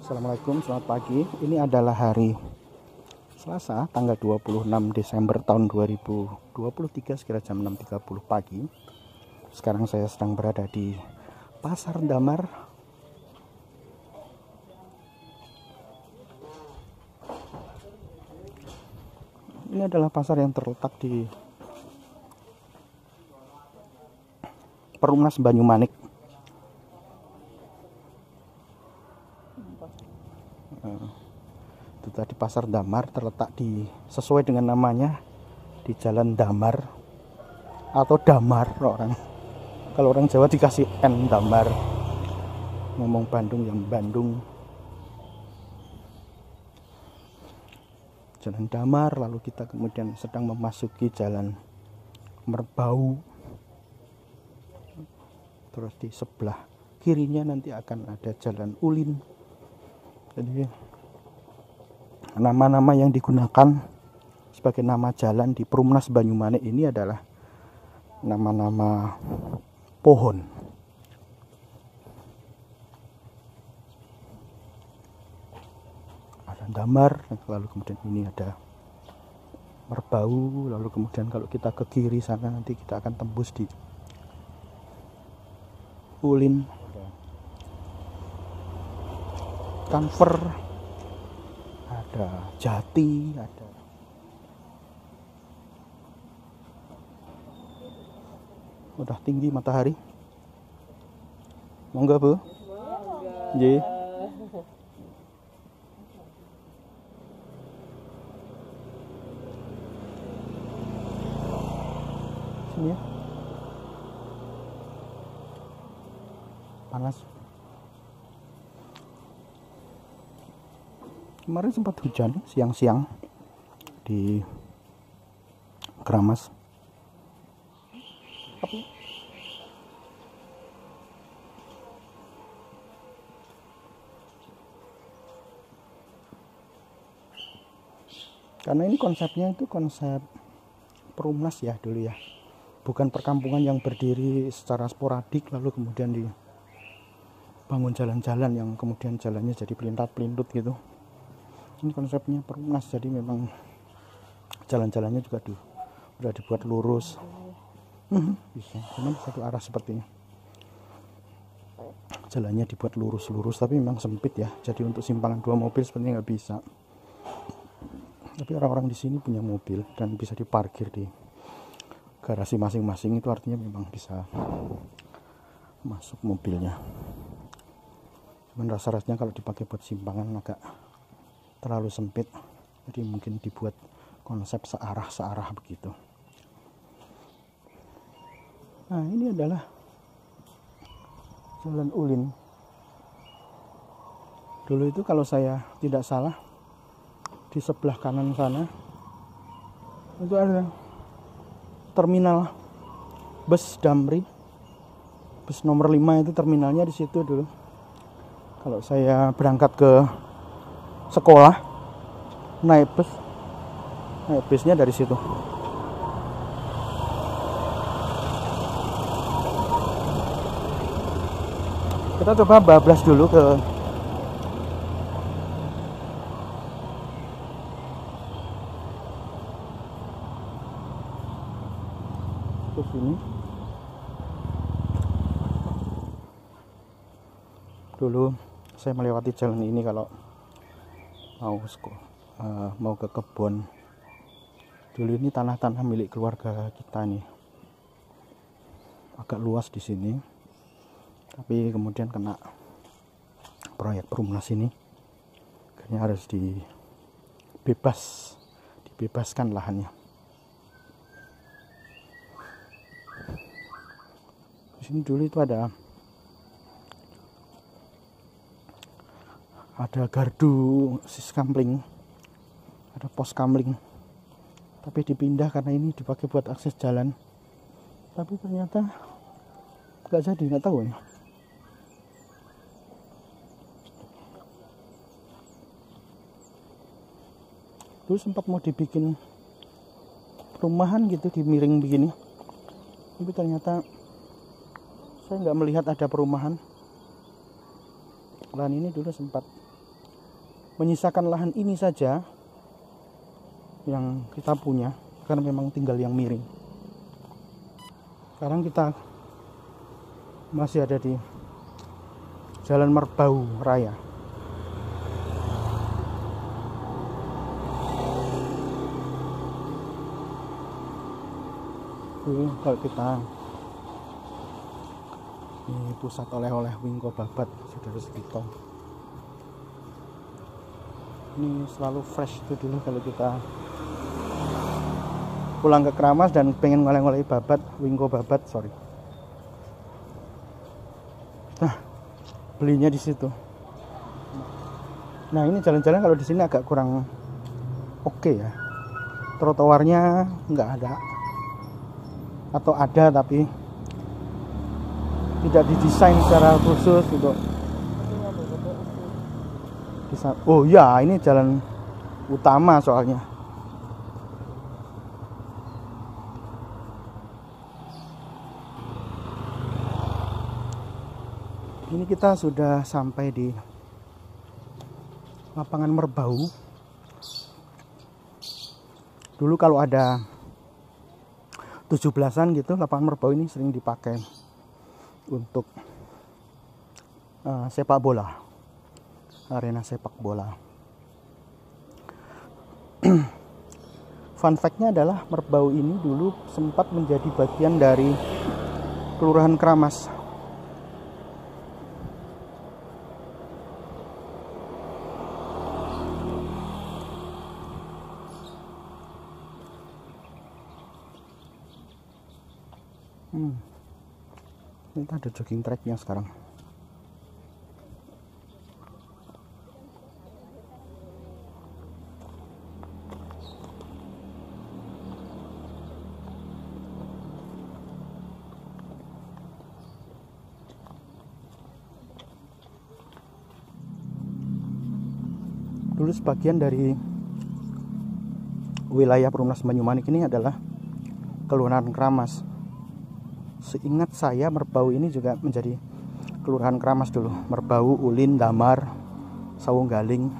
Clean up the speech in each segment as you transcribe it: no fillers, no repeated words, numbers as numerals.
Assalamualaikum, selamat pagi. Ini adalah hari Selasa, tanggal 26 Desember tahun 2023, sekira jam 6.30 pagi. Sekarang saya sedang berada di Pasar Damar. Ini adalah pasar yang terletak di Perumnas Banyumanik. Itu tadi Pasar Damar terletak sesuai dengan namanya di Jalan Damar atau Damar kalau orang Jawa dikasih N, Damar. Ngomong Bandung yang Bandung. Jalan Damar, lalu kita kemudian sedang memasuki Jalan Merbau. Terus di sebelah kirinya nanti akan ada Jalan Ulin. Jadi nama-nama yang digunakan sebagai nama jalan di Perumnas Banyumanik ini adalah nama-nama pohon. Ada Damar, lalu kemudian ini ada Merbau, lalu kemudian kalau kita ke kiri sana nanti kita akan tembus di Ulin, Kanver, ada Jati, ada udah tinggi matahari. Monggo Bu. Nggih. Sini ya. Panas. Kemarin sempat hujan siang-siang di Keramas. Karena ini konsepnya itu konsep perumnas ya dulu ya, bukan perkampungan yang berdiri secara sporadik lalu kemudian dibangun jalan-jalan yang kemudian jalannya jadi pelintat-pelintut gitu. Ini konsepnya perumnas, jadi memang jalan-jalannya juga udah dibuat lurus. Bisa, cuman satu arah sepertinya. Jalannya dibuat lurus-lurus, tapi memang sempit ya. Jadi untuk simpangan dua mobil sepertinya nggak bisa. Tapi orang-orang di sini punya mobil dan bisa diparkir di garasi masing-masing. Itu artinya memang bisa masuk mobilnya. Cuman rasa-rasanya kalau dipakai buat simpangan agak terlalu sempit, jadi mungkin dibuat konsep searah begitu. Nah, ini adalah Jalan Ulin. Dulu itu kalau saya tidak salah di sebelah kanan sana itu ada terminal bus Damri, bus nomor 5 itu terminalnya di situ dulu. Kalau saya berangkat ke sekolah naik busnya dari situ. Kita coba bablas dulu ke sini. Dulu saya melewati jalan ini kalau mau ke kebun. Dulu ini tanah-tanah milik keluarga kita nih, agak luas di sini, tapi kemudian kena proyek perumnas ini, akhirnya harus dibebaskan lahannya. Di sini dulu itu ada gardu siskamling, ada pos kamling, tapi dipindah karena ini dipakai buat akses jalan. Tapi ternyata nggak jadi, nggak tahu ya. Dulu sempat mau dibikin perumahan gitu, dimiring begini, tapi ternyata saya nggak melihat ada perumahan. Lahan ini dulu sempat menyisakan lahan ini saja yang kita punya, karena memang tinggal yang miring. Sekarang kita masih ada di Jalan Merbau Raya. Ini kalau kita ini pusat oleh-oleh Wingko Babat, Saudara Sekito. Ini selalu fresh itu dulu kalau kita pulang ke Kramas dan pengen ngoleh-ngoleh babat, Wingko Babat, sorry. Nah, belinya di situ. Nah, ini jalan-jalan kalau di sini agak kurang oke ya. Trotoarnya nggak ada, atau ada tapi tidak didesain secara khusus untuk. Oh ya, ini jalan utama soalnya. Ini kita sudah sampai di lapangan Merbau. Dulu kalau ada 17-an gitu, lapangan Merbau ini sering dipakai untuk sepak bola, arena sepak bola. Fun fact-nya adalah Merbau ini dulu sempat menjadi bagian dari Kelurahan Kramas. Ini ada jogging track-nya sekarang. Dulu sebagian dari wilayah Perumnas Banyumanik ini adalah Kelurahan Kramas. Seingat saya Merbau ini juga menjadi Kelurahan Kramas dulu. Merbau, Ulin, Damar, Sawunggaling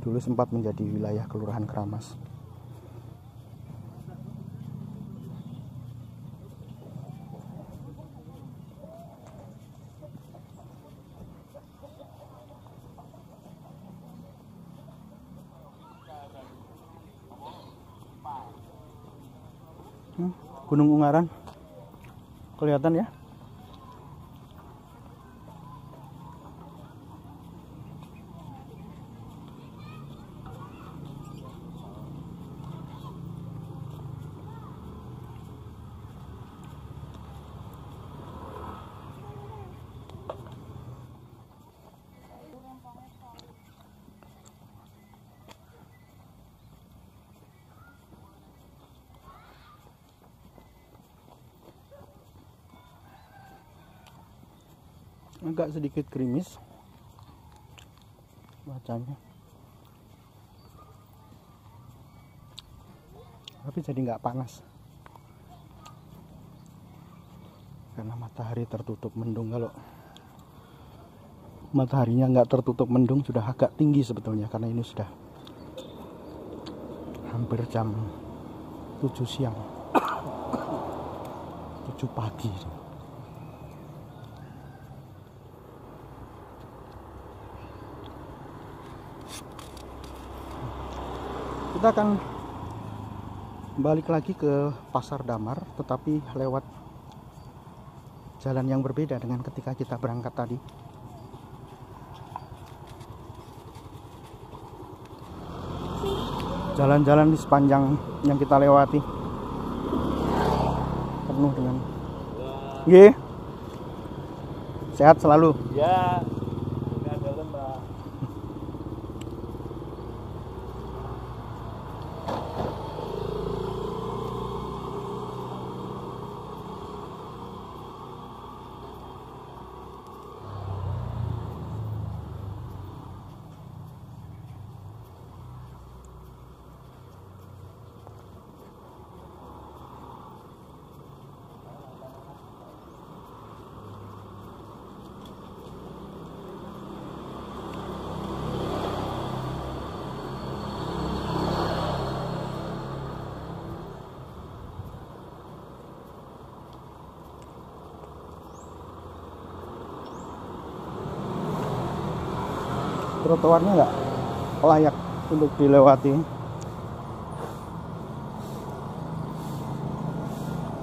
dulu sempat menjadi wilayah Kelurahan Kramas. Gunung Ungaran kelihatan ya. Agak sedikit gerimis bacanya, tapi jadi nggak panas karena matahari tertutup mendung. Kalau mataharinya nggak tertutup mendung sudah agak tinggi sebetulnya, karena ini sudah hampir jam 7 siang 7 pagi. Kita akan balik lagi ke Pasar Damar, tetapi lewat jalan yang berbeda dengan ketika kita berangkat tadi. Jalan-jalan di sepanjang yang kita lewati penuh dengan sehat selalu ya. trotoarnya nggak layak untuk dilewati,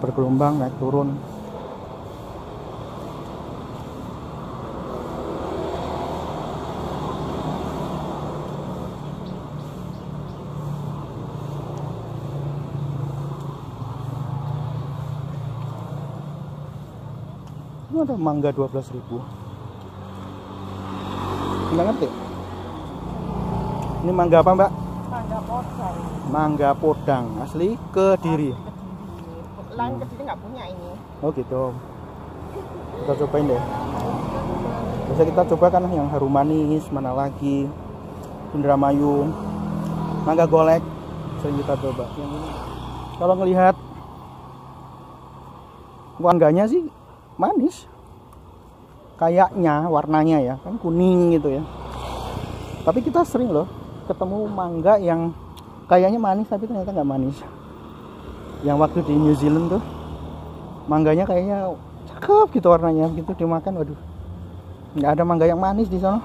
bergelombang naik turun. Ini ada mangga 12.000. Nggak ngerti. Ini mangga apa, Mbak? Mangga podang. Mangga podang asli Kediri. Lain Kediri nggak punya ini. Oh gitu. Kita cobain deh. Bisa kita coba kan yang harum manis, mana lagi, Indramayu, mangga golek. Sering kita coba. Yang ini. Kalau ngelihat mangganya sih manis. Kayaknya warnanya ya kan kuning gitu ya. Tapi kita sering loh ketemu mangga yang kayaknya manis tapi ternyata nggak manis. Yang waktu di New Zealand tuh mangganya kayaknya cakep gitu warnanya, gitu dimakan waduh nggak ada mangga yang manis di sana.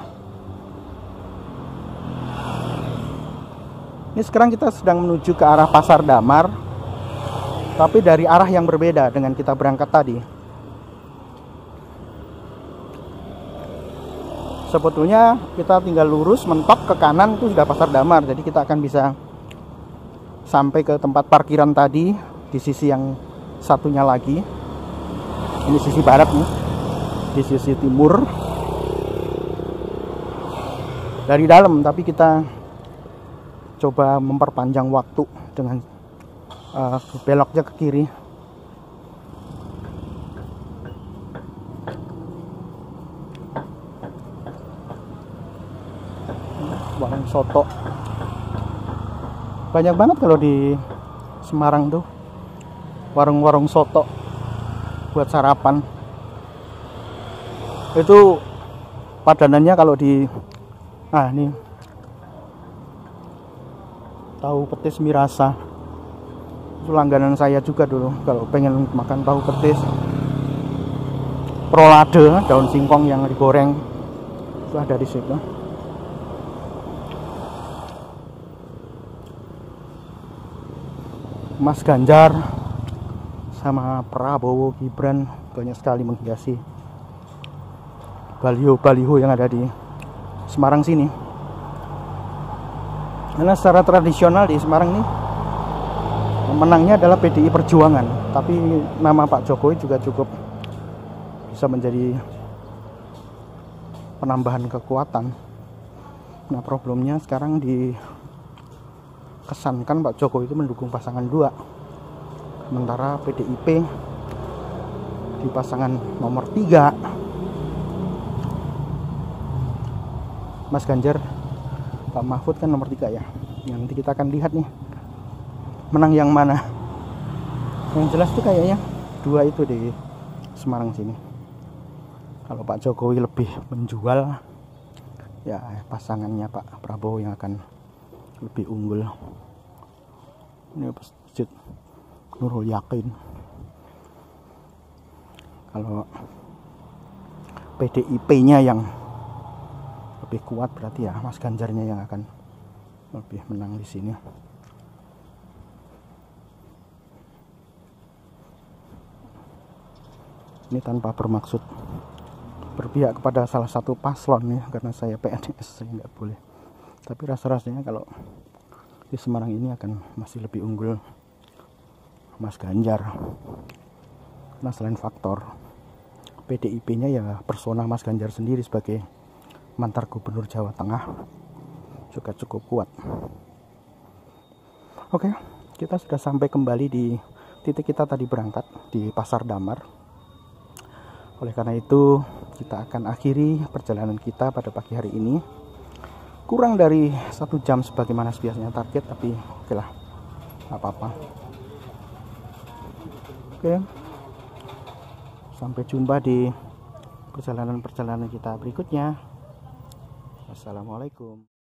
Ini sekarang kita sedang menuju ke arah Pasar Damar, tapi dari arah yang berbeda dengan kita berangkat tadi. Sebetulnya kita tinggal lurus mentok ke kanan itu sudah Pasar Damar, jadi kita akan bisa sampai ke tempat parkiran tadi di sisi yang satunya lagi. Ini sisi barat nih, di sisi timur dari dalam, tapi kita coba memperpanjang waktu dengan beloknya ke kiri. Warung soto banyak banget kalau di Semarang tuh, warung-warung soto buat sarapan. Itu padanannya kalau di nih tahu petis Mirasa, itu langganan saya juga dulu kalau pengen makan tahu petis. Prolade, daun singkong yang digoreng itu ada di situ. Mas Ganjar sama Prabowo Gibran banyak sekali menghiasi baliho-baliho yang ada di Semarang sini. Karena secara tradisional di Semarang nih menangnya adalah PDI Perjuangan, tapi nama Pak Jokowi juga cukup bisa menjadi penambahan kekuatan. Nah problemnya sekarang dikesankan Pak Jokowi itu mendukung pasangan 2, sementara PDIP di pasangan nomor 3 Mas Ganjar, Pak Mahfud kan nomor 3 ya. Nanti kita akan lihat nih menang yang mana. Yang jelas tuh kayaknya 2 itu di Semarang sini. Kalau Pak Jokowi lebih menjual, ya pasangannya Pak Prabowo yang akan lebih unggul. Ini Masjid Nurul Yakin. Kalau PDIP-nya yang lebih kuat berarti ya Mas Ganjarnya yang akan lebih menang di sini. Ini tanpa bermaksud berpihak kepada salah satu paslon ya, karena saya PNS, saya nggak boleh. Tapi rasa-rasanya kalau di Semarang ini akan masih lebih unggul Mas Ganjar. Nah selain faktor PDIP-nya ya persona Mas Ganjar sendiri sebagai mantan gubernur Jawa Tengah juga cukup kuat. Oke, kita sudah sampai kembali di titik kita tadi berangkat di Pasar Damar. Oleh karena itu kita akan akhiri perjalanan kita pada pagi hari ini. Kurang dari 1 jam sebagaimana biasanya target, tapi oke lah, nggak apa-apa. Oke, sampai jumpa di perjalanan-perjalanan kita berikutnya. Assalamualaikum.